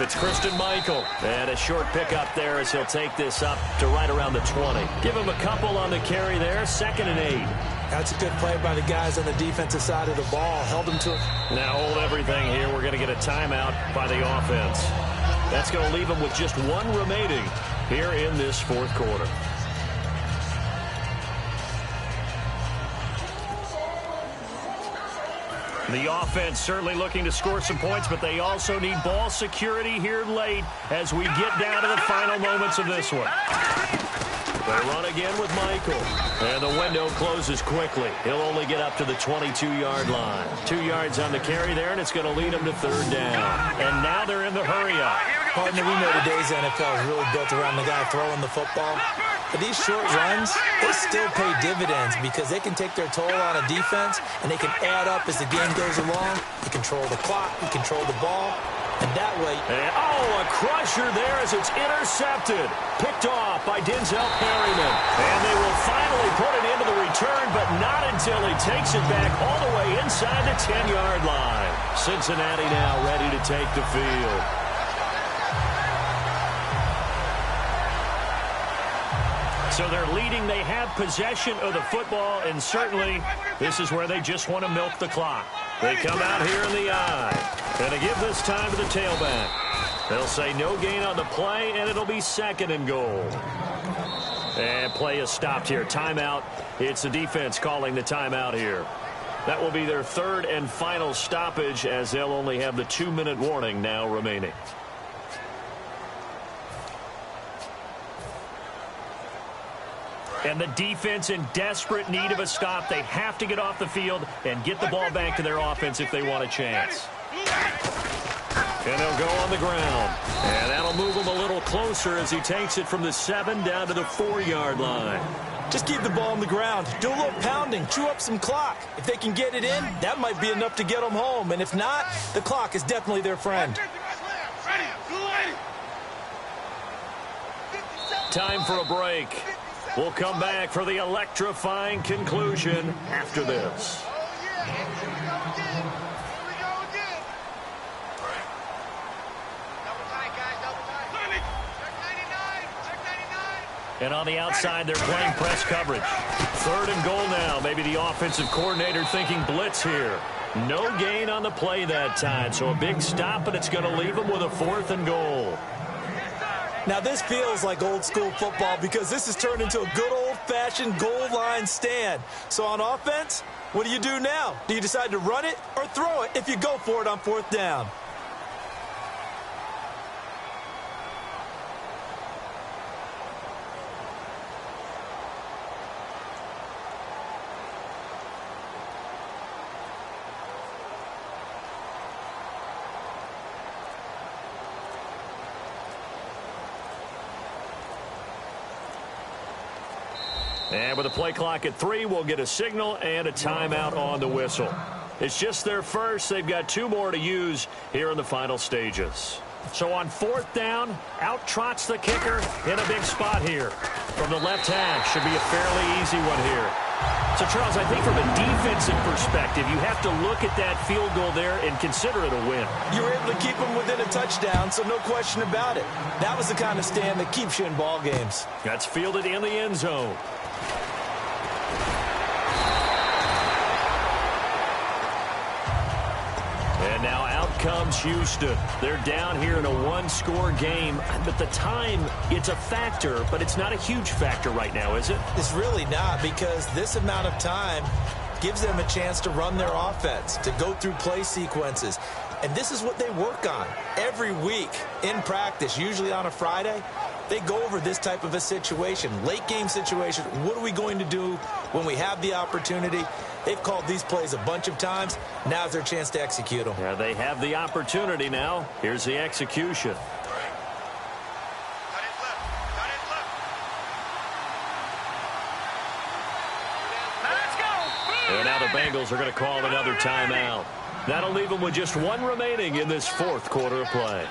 It's Christian Michael. And a short pickup there as he'll take this up to right around the 20. Give him a couple on the carry there. 2nd and 8. That's a good play by the guys on the defensive side of the ball. Held him to it. Now hold everything here. We're going to get a timeout by the offense. That's going to leave them with just 1 remaining here in this 4th quarter. The offense certainly looking to score some points, but they also need ball security here late as we get down to the final moments of this one. They run again with Michael. And the window closes quickly. He'll only get up to the 22-yard line. 2 yards on the carry there, and it's going to lead him to 3rd down. And now they're in the hurry-up. Partner, we know today's NFL is really built around the guy throwing the football. But these short runs, they still pay dividends because they can take their toll on a defense, and they can add up as the game goes along. You control the clock, you control the ball. And that way... a crusher there as it's intercepted. Picked off by Denzel Perryman. And they will finally put it into the return, but not until he takes it back all the way inside the 10-yard line. Cincinnati now ready to take the field. So they're leading. They have possession of the football, and certainly this is where they just want to milk the clock. They come out here in the eye. And to give this time to the tailback. They'll say no gain on the play, and it'll be 2nd and goal. And play is stopped here. Timeout. It's the defense calling the timeout here. That will be their 3rd and final stoppage, as they'll only have the 2-minute warning now remaining. And the defense in desperate need of a stop. They have to get off the field and get the ball back to their offense if they want a chance. And they'll go on the ground. And that'll move him a little closer as he takes it from the 7 down to the 4-yard line. Just keep the ball on the ground. Do a little pounding. Chew up some clock. If they can get it in, that might be enough to get them home. And if not, the clock is definitely their friend. Time for a break. We'll come back for the electrifying conclusion after this. And on the outside, they're playing press coverage. 3rd and goal now. Maybe the offensive coordinator thinking blitz here. No gain on the play that time. So a big stop, but it's going to leave them with a 4th and goal. Now, this feels like old-school football because this has turned into a good old-fashioned goal line stand. So on offense, what do you do now? Do you decide to run it or throw it if you go for it on 4th down? And with the play clock at 3, we'll get a signal and a timeout on the whistle. It's just their first. They've got 2 more to use here in the final stages. So on 4th down, out trots the kicker in a big spot here. From the left hash, should be a fairly easy one here. So, Charles, I think from a defensive perspective, you have to look at that field goal there and consider it a win. You were able to keep them within a touchdown, so no question about it. That was the kind of stand that keeps you in ball games. That's fielded in the end zone. And now out comes Houston. They're down here in a 1-score game. But the time, it's a factor, but it's not a huge factor right now, is it? It's really not, because this amount of time gives them a chance to run their offense, to go through play sequences. And this is what they work on every week in practice, usually on a Friday. They go over this type of a situation, late game situation. What are we going to do when we have the opportunity? They've called these plays a bunch of times. Now's their chance to execute them. Yeah, they have the opportunity now. Here's the execution. And now the Bengals are going to call another timeout. That'll leave them with just 1 remaining in this 4th quarter of play.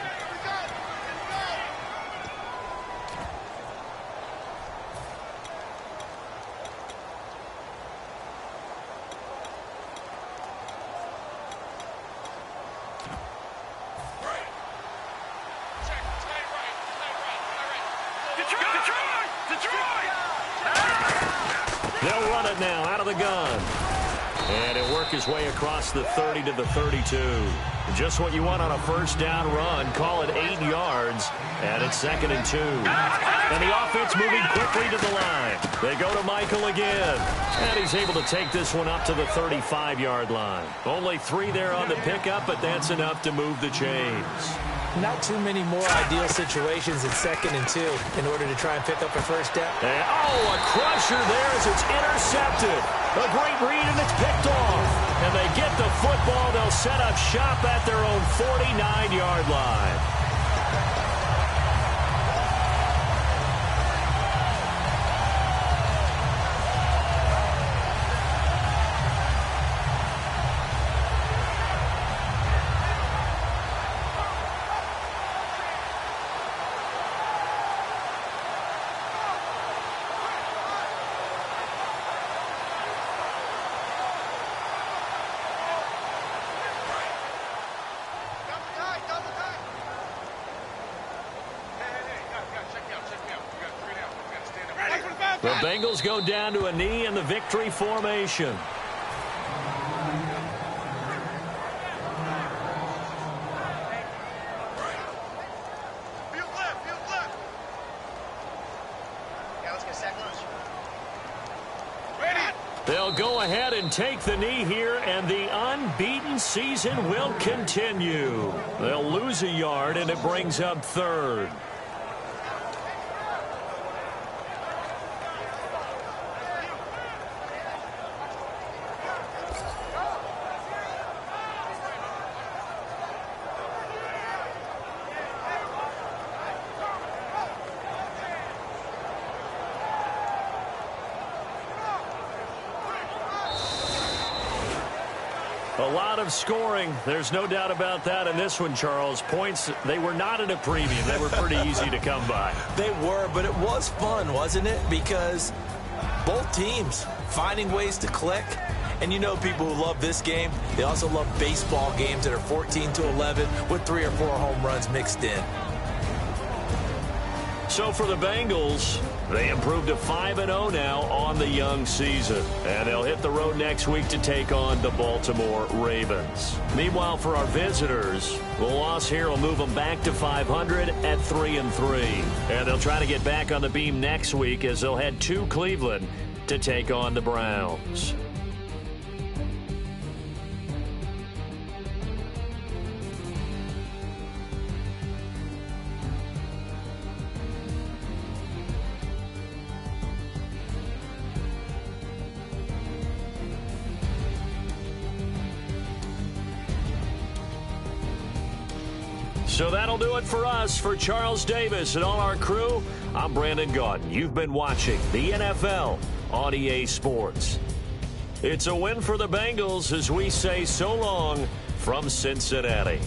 They'll run it now out of the gun. And he'll work his way across the 30 to the 32. Just what you want on a 1st down run. Call it 8 yards. And it's 2nd and 2. And the offense moving quickly to the line. They go to Michael again. And he's able to take this one up to the 35-yard line. Only 3 there on the pickup, but that's enough to move the chains. Not too many more ideal situations in 2nd and 2 in order to try and pick up a 1st down. And, a crusher there as it's intercepted. A great read, and it's picked off. And they get the football. They'll set up shop at their own 49-yard line. The Bengals go down to a knee in the victory formation. They'll go ahead and take the knee here, and the unbeaten season will continue. They'll lose a yard, and it brings up third. A lot of scoring. There's no doubt about that in this one, Charles. Points, they were not at a premium. They were pretty easy to come by. They were, but it was fun, wasn't it? Because both teams finding ways to click. And you know people who love this game, they also love baseball games that are 14-11 with 3 or 4 home runs mixed in. So for the Bengals, they improved to 5-0 now on the young season. And they'll hit the road next week to take on the Baltimore Ravens. Meanwhile, for our visitors, the loss here will move them back to 500 at 3-3. And they'll try to get back on the beam next week as they'll head to Cleveland to take on the Browns. So that'll do it for us. For Charles Davis and all our crew, I'm Brandon Gaudin. You've been watching the NFL on EA Sports. It's a win for the Bengals as we say so long from Cincinnati.